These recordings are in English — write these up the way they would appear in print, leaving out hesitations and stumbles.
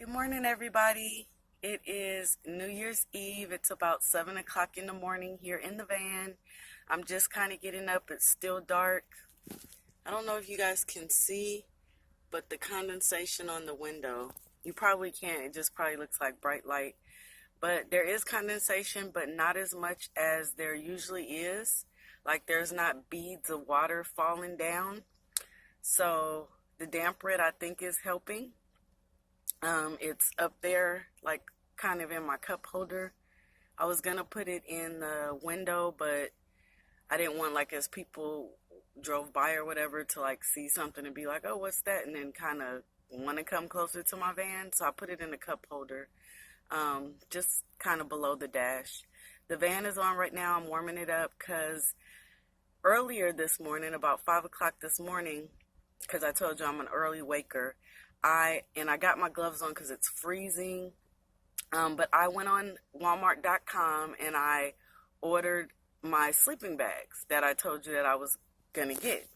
Good morning, everybody. It is New Year's Eve. It's about 7 o'clock in the morning here in the van. I'm just kind of getting up. It's still dark. I don't know if you guys can see, but the condensation on the window, you probably can't. It just probably looks like bright light. But there is condensation, but not as much as there usually is. Like there's not beads of water falling down. So the damp red, I think, is helping. It's up there, like kind of in my cup holder. I was gonna put it in the window, but I didn't want, like, as people drove by or whatever, to like see something and be like, oh, what's that? And then kind of want to come closer to my van. So I put it in the cup holder, just kind of below the dash. The van is on right now. I'm warming it up because earlier this morning, about 5 o'clock this morning, because I told you I'm an early waker, I got my gloves on because it's freezing, but I went on Walmart.com and I ordered my sleeping bags that I told you that I was gonna get.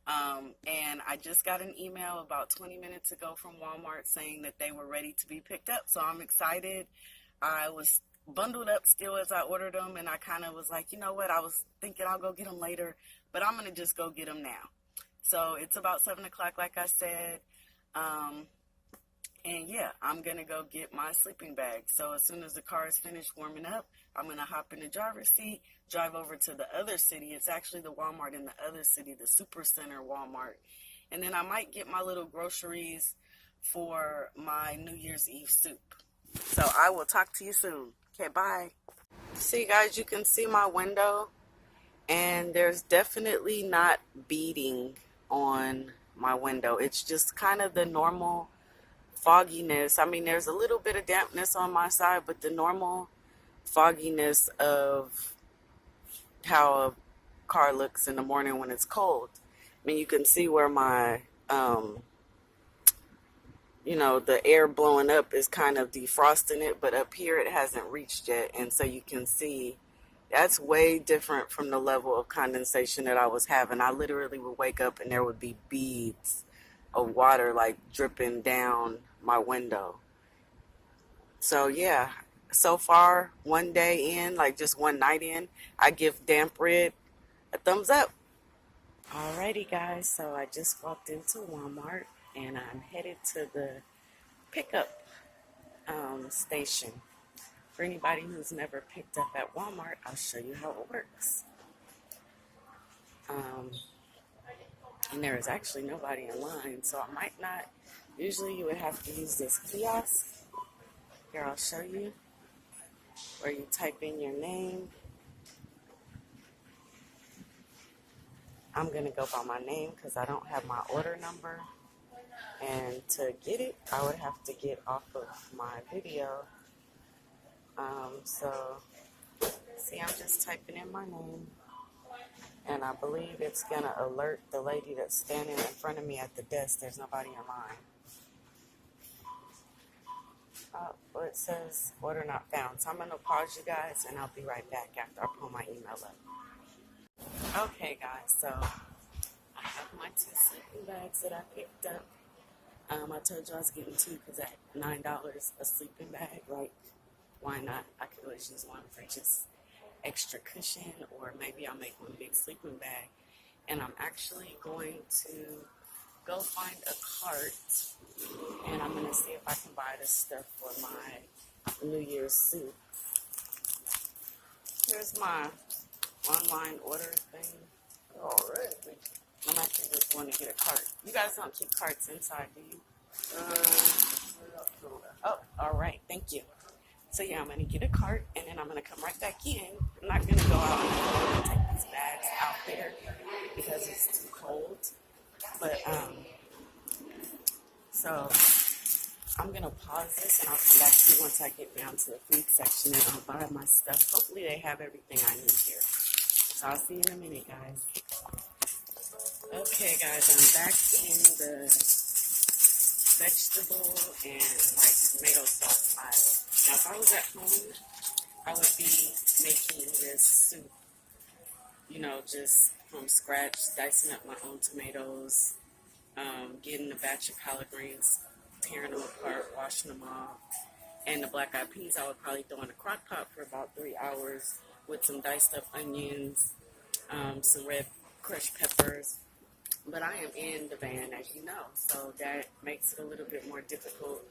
And I just got an email about 20 minutes ago from Walmart saying that they were ready to be picked up. So I'm excited. I was bundled up still as I ordered them, and I kind of was like, you know what? I was thinking I'll go get them later, but I'm gonna just go get them now. So it's about 7 o'clock, like I said. And yeah, I'm going to go get my sleeping bag. So as soon as the car is finished warming up, I'm going to hop in the driver's seat, drive over to the other city. It's actually the Walmart in the other city, the Super Center Walmart. And then I might get my little groceries for my New Year's Eve soup. So I will talk to you soon. Okay, bye. See, guys, you can see my window, and there's definitely not beading on my window. It's just kind of the normal fogginess. I mean, there's a little bit of dampness on my side, but the normal fogginess of how a car looks in the morning when it's cold. I mean, you can see where my, the air blowing up is kind of defrosting it, but up here it hasn't reached yet. And so you can see that's way different from the level of condensation that I was having. I literally would wake up and there would be beads of water like dripping down my window. So yeah, so far, one day in, like just one night in, I give damp red a thumbs up. Alrighty, guys, so I just walked into Walmart and I'm headed to the pickup station. For anybody who's never picked up at Walmart, I'll show you how it works. And there is actually nobody in line, so I might not. Usually you would have to use this kiosk. Here, I'll show you, where you type in your name. I'm going to go by my name because I don't have my order number. And to get it, I would have to get off of my video. So, see, I'm just typing in my name. And I believe it's going to alert the lady that's standing in front of me at the desk. There's nobody in line. Well, it says order not found. So I'm going to pause you guys, and I'll be right back after I pull my email up. Okay, guys, so I have my 2 sleeping bags that I picked up. I told you I was getting 2 because at $9 a sleeping bag, right? Why not? I could always use one for just extra cushion, or maybe I'll make one big sleeping bag. And I'm actually going to go find a cart, and I'm going to see if I can buy this stuff for my New Year's soup. Here's my online order thing. Alright. I'm actually just going to get a cart. You guys don't keep carts inside, do you? Oh, alright. Thank you. So yeah, I'm going to get a cart, and then I'm going to come right back in. I'm not going to go out and take these bags out there because it's too cold. But, so I'm going to pause this, and I'll come back to you once I get down to the food section, and I'll buy my stuff. Hopefully they have everything I need here. So I'll see you in a minute, guys. Okay, guys, I'm back in the vegetable and tomato sauce aisle. Now, if I was at home, I would be making this soup, just from scratch, dicing up my own tomatoes, getting a batch of collard greens tearing them apart, washing them off. And the black eyed peas I would probably throw in a crock pot for about 3 hours with some diced up onions, some red crushed peppers. But I am in the van, as you know, so that makes it a little bit more difficult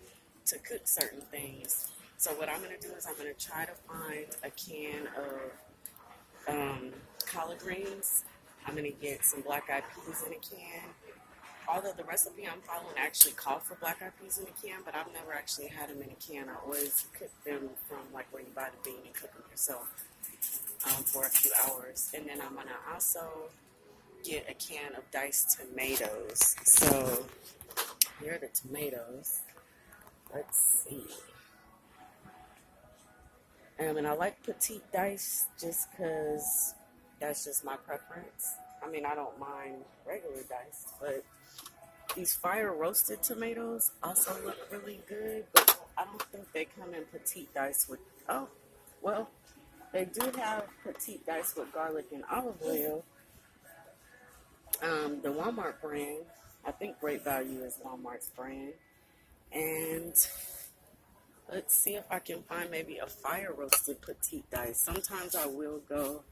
to cook certain things. So what I'm going to do is I'm going to try to find a can of collard greens. I'm going to get some black eyed peas in a can. Although the recipe I'm following actually called for black eyed peas in a can, but I've never actually had them in a can. I always cook them from like where you buy the bean and cook them yourself for a few hours. And then I'm going to also get a can of diced tomatoes. So here are the tomatoes. Let's see. And I like petite dice just because that's just my preference. I mean, I don't mind regular dice, but these fire roasted tomatoes also look really good, but I don't think they come in petite dice with, oh, well, they do have petite dice with garlic and olive oil. The Walmart brand, I think Great Value is Walmart's brand. And let's see if I can find maybe a fire roasted petite dice. Sometimes I will go,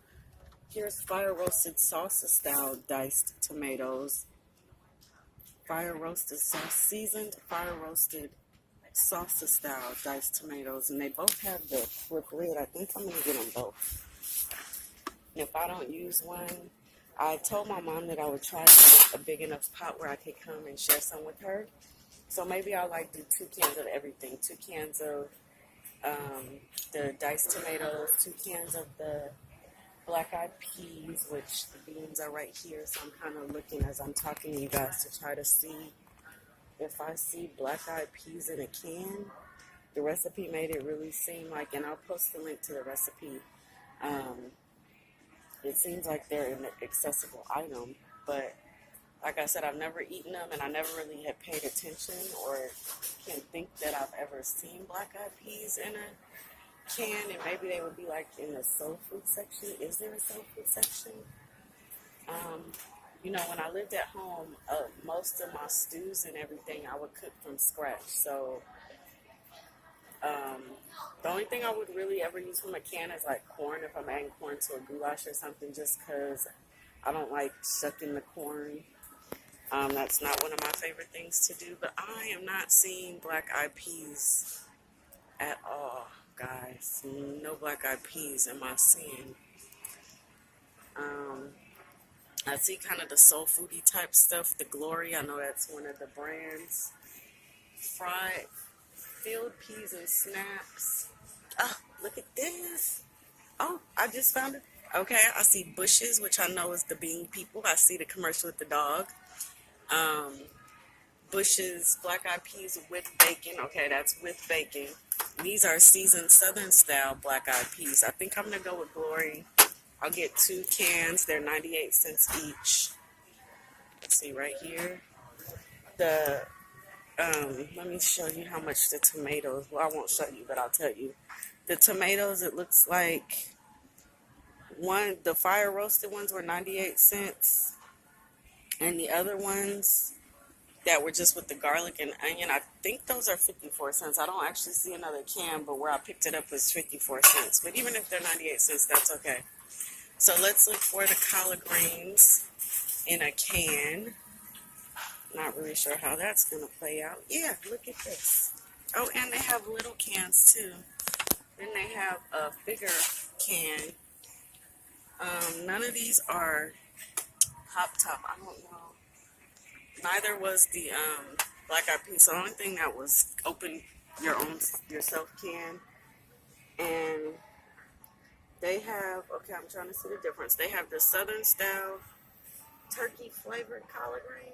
here's fire roasted salsa style diced tomatoes. Fire roasted sauce, seasoned fire roasted salsa style diced tomatoes. And they both have the flip lid. I think I'm going to get them both. And if I don't use one, I told my mom that I would try to get a big enough pot where I could come and share some with her. So maybe I'll like do 2 cans of everything. 2 cans of the diced tomatoes, 2 cans of the black eyed peas, which the beans are right here. So I'm kind of looking as I'm talking to you guys to try to see if I see black eyed peas in a can. The recipe made it really seem like, and I'll post the link to the recipe. It seems like they're an accessible item, but like I said, I've never eaten them, and I never really had paid attention or can think that I've ever seen black-eyed peas in a can, and maybe they would be like in the soul food section. Is there a soul food section? You know, when I lived at home, most of my stews and everything I would cook from scratch, so the only thing I would really ever use from a can is like corn, if I'm adding corn to a goulash or something, just because I don't like shucking the corn. That's not one of my favorite things to do, but I am not seeing black-eyed peas at all, guys. No black-eyed peas am I seeing. I see kind of the soul foodie type stuff, the Glory, I know that's one of the brands. Fried filled peas and snaps. Oh, look at this. Oh, I just found it. Okay, I see Bushes, which I know is the bean people. I see the commercial with the dog. Bushes black-eyed peas with bacon. Okay, that's with bacon. These are seasoned Southern style black-eyed peas. I think I'm going to go with Glory. I'll get 2 cans. They're 98 cents each. Let's see right here. Let me show you how much the tomatoes, well, I won't show you, but I'll tell you. The tomatoes, it looks like the fire roasted ones were 98 cents. And the other ones that were just with the garlic and onion, I think those are 54 cents. I don't actually see another can, but where I picked it up was 54 cents. But even if they're 98 cents, that's okay. So let's look for the collard greens in a can. Not really sure how that's going to play out. Yeah, look at this. Oh, and they have little cans too. Then they have a bigger can. None of these are Pop Top. I don't know. Neither was the black-eyed peas. The only thing that was open yourself can. And they have, okay, I'm trying to see the difference. They have the Southern style turkey flavored collard green.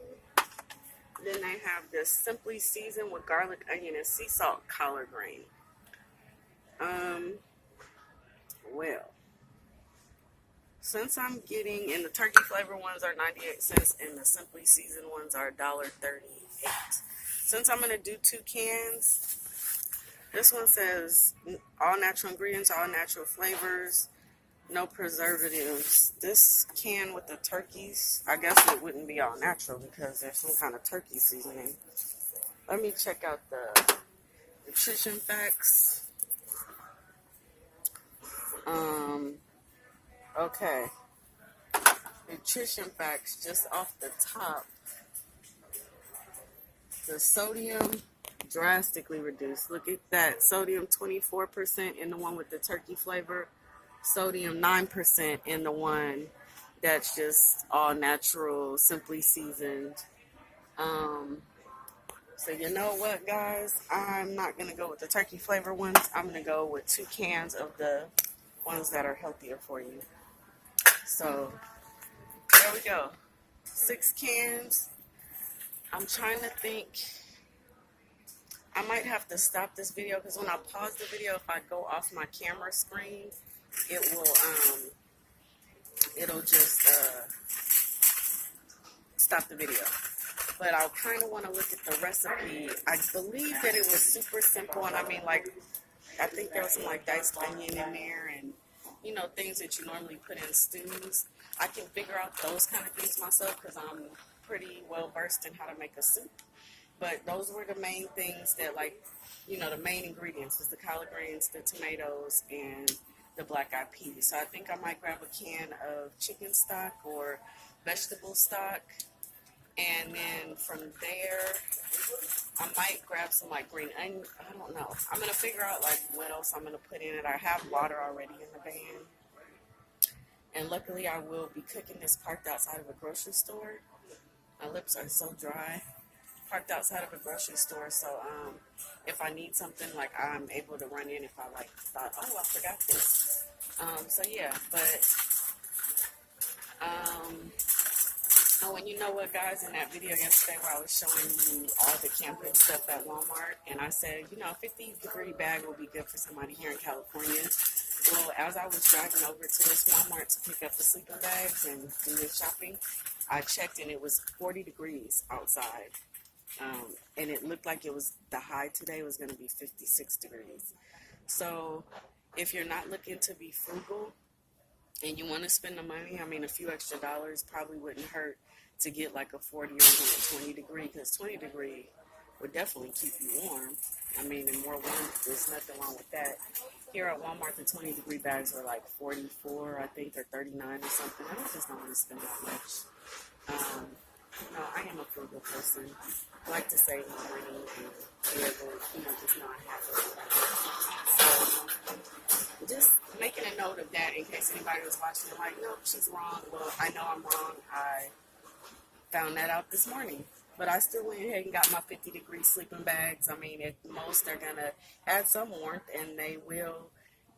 Then they have the simply seasoned with garlic, onion, and sea salt collard green. Well, since I'm getting, and the turkey flavor ones are 98 cents and the simply seasoned ones are $1.38. Since I'm going to do 2 cans, this one says all natural ingredients, all natural flavors, no preservatives. This can with the turkeys, I guess it wouldn't be all natural because there's some kind of turkey seasoning. Let me check out the nutrition facts. Okay. Nutrition facts, just off the top. The sodium drastically reduced. Look at that. Sodium 24% in the one with the turkey flavor. Sodium 9% in the one that's just all natural, simply seasoned. So you know what, guys? I'm not going to go with the turkey flavor ones. I'm going to go with 2 cans of the ones that are healthier for you. So there we go. 6 cans. I'm trying to think. I might have to stop this video because when I pause the video, if I go off my camera screen, it will it'll just stop the video. But I kind of want to look at the recipe. I believe that it was super simple, and I mean, like, I think there was some like diced onion in there, and you know, things that you normally put in stews. I can figure out those kind of things myself because I'm pretty well versed in how to make a soup. But those were the main things that, like, you know, the main ingredients was the collard greens, the tomatoes, and the black-eyed peas. So I think I might grab a can of chicken stock or vegetable stock. And then from there, I might grab some, like, green onion. I don't know. I'm going to figure out, like, what else I'm going to put in it. I have water already in the pan. And luckily, I will be cooking this parked outside of a grocery store. My lips are so dry. Parked outside of a grocery store, so if I need something, like, I'm able to run in if I, like, thought, oh, I forgot this. So yeah, but oh, and you know what, guys, in that video yesterday where I was showing you all the camping stuff at Walmart, and I said, you know, a 50-degree bag will be good for somebody here in California. Well, as I was driving over to this Walmart to pick up the sleeping bags and do this shopping, I checked and it was 40 degrees outside. And it looked like it was, the high today was going to be 56 degrees. So if you're not looking to be frugal and you want to spend the money, I mean, a few extra dollars probably wouldn't hurt to get like a 40 or even a 20 degree, because 20 degree would definitely keep you warm. I mean, and more warmth, there's nothing wrong with that. Here at Walmart, the 20-degree bags are like 44, I think, or 39 or something. I just don't want to spend that much. No, I am a frugal person. I like to save my money and be able, you know, just not have it. So, just making a note of that in case anybody was watching and like, no, she's wrong. Well, I know I'm wrong. I found that out this morning. But I still went ahead and got my 50-degree sleeping bags. I mean, at most, they're going to add some warmth, and they will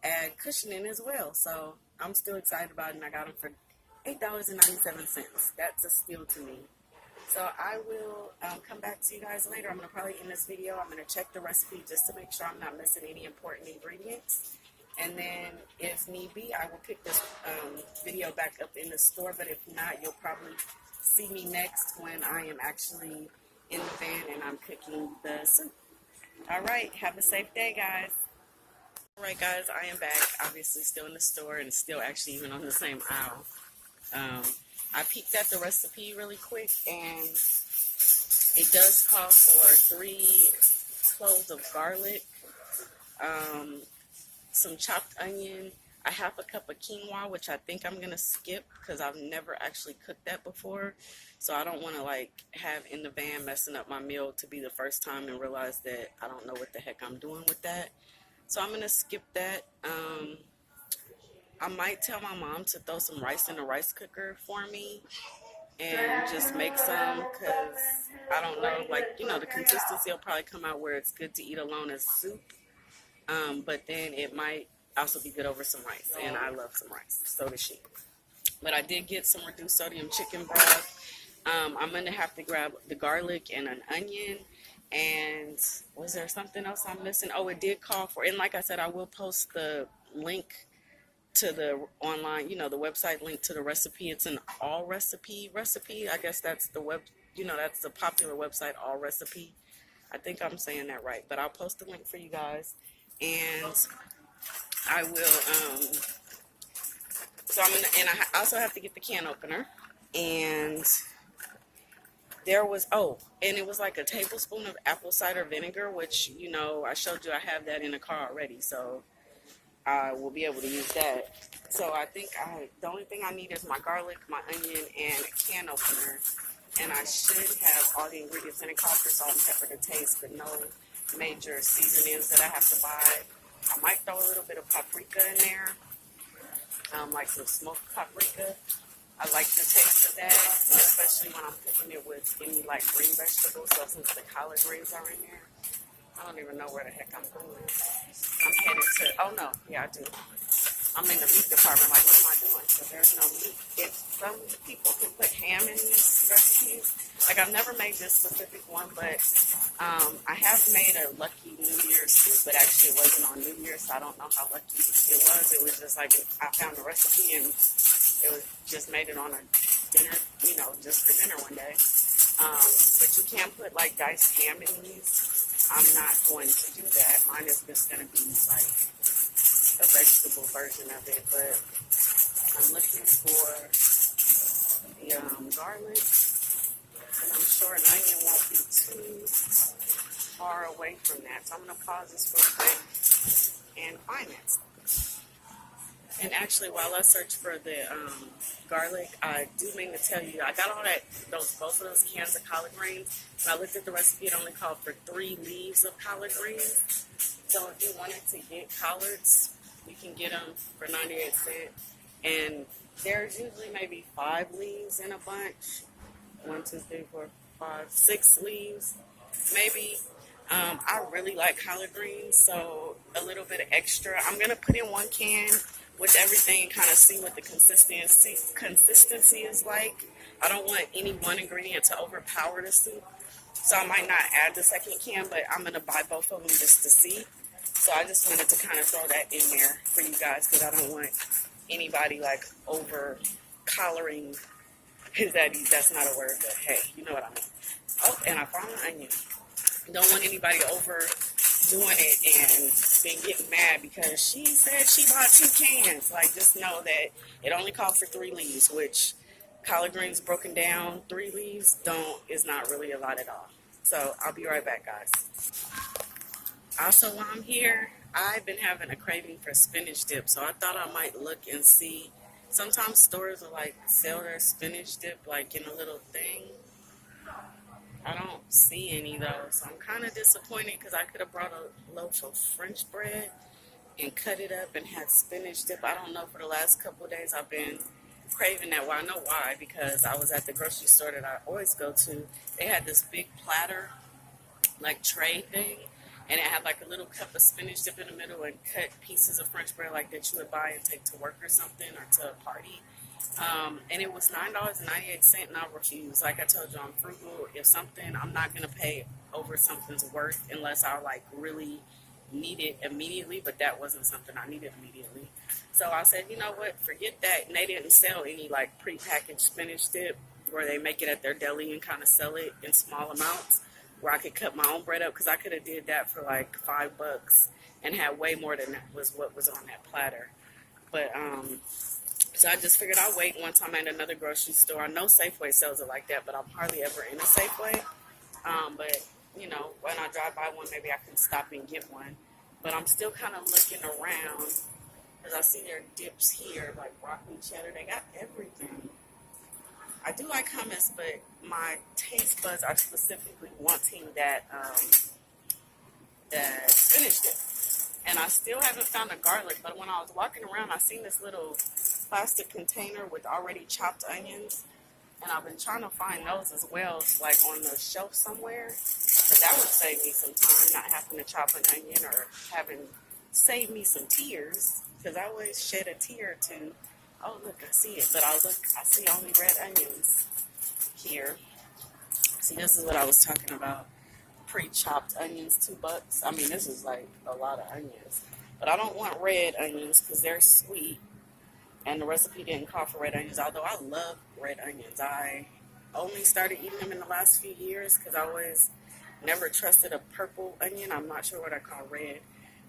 add cushioning as well. So, I'm still excited about it, and I got them for $8.97. That's a steal to me. So I will come back to you guys later. I'm going to probably end this video. I'm going to check the recipe just to make sure I'm not missing any important ingredients. And then, if need be, I will pick this video back up in the store. But if not, you'll probably see me next when I am actually in the van and I'm cooking the soup. All right. Have a safe day, guys. All right, guys. I am back. Obviously still in the store and still actually even on the same aisle. I peeked at the recipe really quick, and it does call for 3 cloves of garlic, some chopped onion, a half a cup of quinoa, which I think I'm going to skip because I've never actually cooked that before. So I don't want to, like, have in the van messing up my meal to be the first time and realize that I don't know what the heck I'm doing with that. So I'm going to skip that. I might tell my mom to throw some rice in the rice cooker for me and just make some, because I don't know, like, you know, the consistency will probably come out where it's good to eat alone as soup, but then it might also be good over some rice, and I love some rice, so does she. But I did get some reduced sodium chicken broth. I'm going to have to grab the garlic and an onion, and was there something else I'm missing? Oh, it did call for, and like I said, I will post the link to the online, you know, the website link to the recipe. It's an AllRecipes recipe. I guess that's the web, you know, that's the popular website, AllRecipes. I think I'm saying that right, but I'll post the link for you guys. And I will, so I'm gonna, and I also have to get the can opener, and There was, oh, and it was like a tablespoon of apple cider vinegar, which, you know, I showed you I have that in the car already, so I will be able to use that. So I think the only thing I need is my garlic, my onion, and a can opener. And I should have all the ingredients in it, called for salt and pepper to taste, but no major seasonings that I have to buy. I might throw a little bit of paprika in there, like some smoked paprika. I like the taste of that, and especially when I'm cooking it with any like green vegetables. So since the collard greens are in there, I don't even know where the heck I'm going. I'm headed to, oh no, yeah I do. I'm in the meat department, like what am I doing? So there's no meat. If some people can put ham in these recipes, like I've never made this specific one, but I have made a Lucky New Year's soup, but actually it wasn't on New Year's, so I don't know how lucky it was. It was just like I found a recipe and it was just made it on a dinner, you know, just for dinner one day. But you can put like diced ham in these. I'm not going to do that. Mine is just going to be like a vegetable version of it, but I'm looking for the garlic, and I'm sure an onion won't be too far away from that. So I'm going to pause this real quick and find it. And actually, while I search for the garlic, I do mean to tell you, I got all that, both of those cans of collard greens. When I looked at the recipe, it only called for 3 leaves of collard greens. So if you wanted to get collards, you can get them for 98 cents. And there's usually maybe 5 leaves in a bunch. 1, 2, 3, 4, 5, 6 leaves, maybe. I really like collard greens, so a little bit of extra. I'm going to put in 1 can with everything and kind of see what the consistency is like. I don't want any one ingredient to overpower the soup, so I might not add the 2nd can, but I'm going to buy both of them just to see. So I just wanted to kind of throw that in there for you guys because I don't want anybody like over collaring. That's not a word, but hey, you know what I mean. Oh, and I found an onion. Don't want anybody overdoing it and then getting mad because she said she bought 2 cans. Like, just know that it only called for 3 leaves, which collard greens broken down, 3 leaves is not really a lot at all. So I'll be right back, guys. Also, while I'm here, I've been having a craving for spinach dip, so I thought I might look and see. Sometimes stores will like sell their spinach dip like in a little thing. I don't see any though, so I'm kind of disappointed because I could have brought a loaf of French bread and cut it up and had spinach dip. I don't know, for the last couple of days I've been craving that. Well, I know why, because I was at the grocery store that I always go to. They had this big platter, like tray thing, and it had like a little cup of spinach dip in the middle and cut pieces of French bread like that you would buy and take to work or something or to a party. And it was $9.98, and I refuse. Like I told you, I'm frugal. If something, I'm not going to pay over something's worth unless I like really need it immediately, but that wasn't something I needed immediately. So I said, you know what, forget that. And they didn't sell any like prepackaged spinach dip where they make it at their deli and kind of sell it in small amounts where I could cut my own bread up, because I could have did that for like $5 and had way more than that was what was on that platter. But so I just figured I'll wait once I'm at another grocery store. I know Safeway sells it like that, but I'm hardly ever in a Safeway. But, you know, when I drive by one, maybe I can stop and get one. But I'm still kind of looking around because I see their dips here, like broccoli cheddar. They got everything. I do like hummus, but my taste buds are specifically wanting that spinach dip. And I still haven't found a garlic, but when I was walking around, I seen this little plastic container with already chopped onions, and I've been trying to find those as well, like on the shelf somewhere. So that would save me some time, not having to chop an onion or save me some tears, because I always shed a tear or two. Oh, look, I see it, but I see only red onions here. See, this is what I was talking about. Pre-chopped onions, $2. I mean, this is like a lot of onions. But I don't want red onions because they're sweet. And the recipe didn't call for red onions, although I love red onions. I only started eating them in the last few years because I always never trusted a purple onion. I'm not sure what I call red.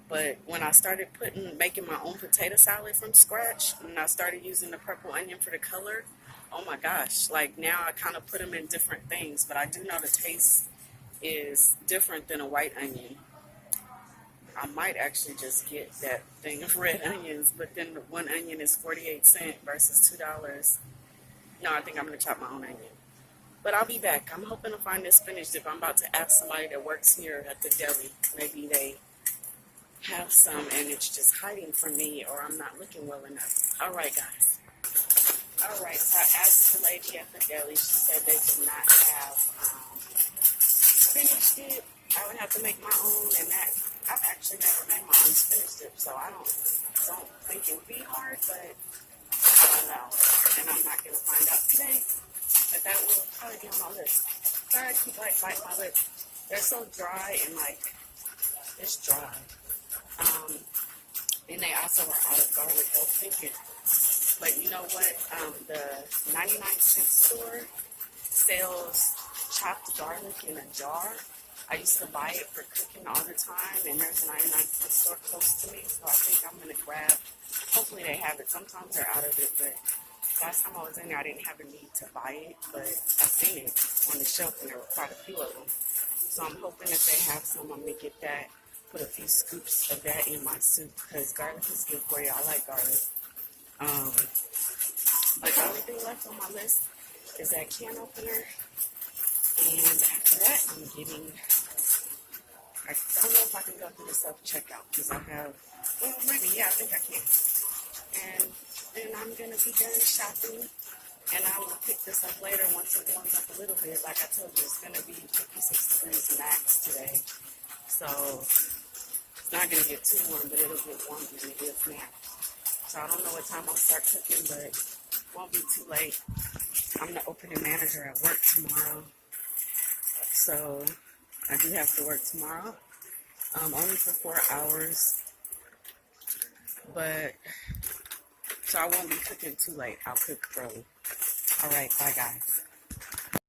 But when I started making my own potato salad from scratch, and I started using the purple onion for the color, oh my gosh, like now I kind of put them in different things, but I do know the taste is different than a white onion. I might actually just get that thing of red onions, but then one onion is 48 cents versus $2. No, I think I'm going to chop my own onion. But I'll be back. I'm hoping to find this spinach dip. I'm about to ask somebody that works here at the deli. Maybe they have some and it's just hiding from me, or I'm not looking well enough. All right, guys. All right, so I asked the lady at the deli. She said they did not have spinach dip. I would have to make my own, and that I've actually never made my own spinach dip, so I don't think it would be hard, but I don't know. And I'm not going to find out today, but that will probably be on my list. Sorry, I keep like biting my lips. They're so dry and like it's dry. And they also are out of garlic health thinking. But you know what? The 99-cent store sells chopped garlic in a jar. I used to buy it for cooking all the time, and there's a 99-cent store close to me, so I think I'm going to grab, hopefully they have it. Sometimes they're out of it, but last time I was in there, I didn't have a need to buy it, but I seen it on the shelf, and there were quite a few of them. So I'm hoping that they have some. I'm going to get that, put a few scoops of that in my soup, because garlic is good for you. I like garlic. But the only thing left on my list is that can opener. And after that, I'm getting, I don't know if I can go through the self-checkout because I have, well, maybe, yeah, I think I can. And then I'm going to be done shopping, and I will pick this up later once it warms up a little bit. Like I told you, it's going to be 56 degrees max today. So it's not going to get too warm, but it'll get warmer than it is now. So I don't know what time I'll start cooking, but it won't be too late. I'm the opening manager at work tomorrow. So I do have to work tomorrow, only for 4 hours, but so I won't be cooking too late. I'll cook early. All right, bye guys.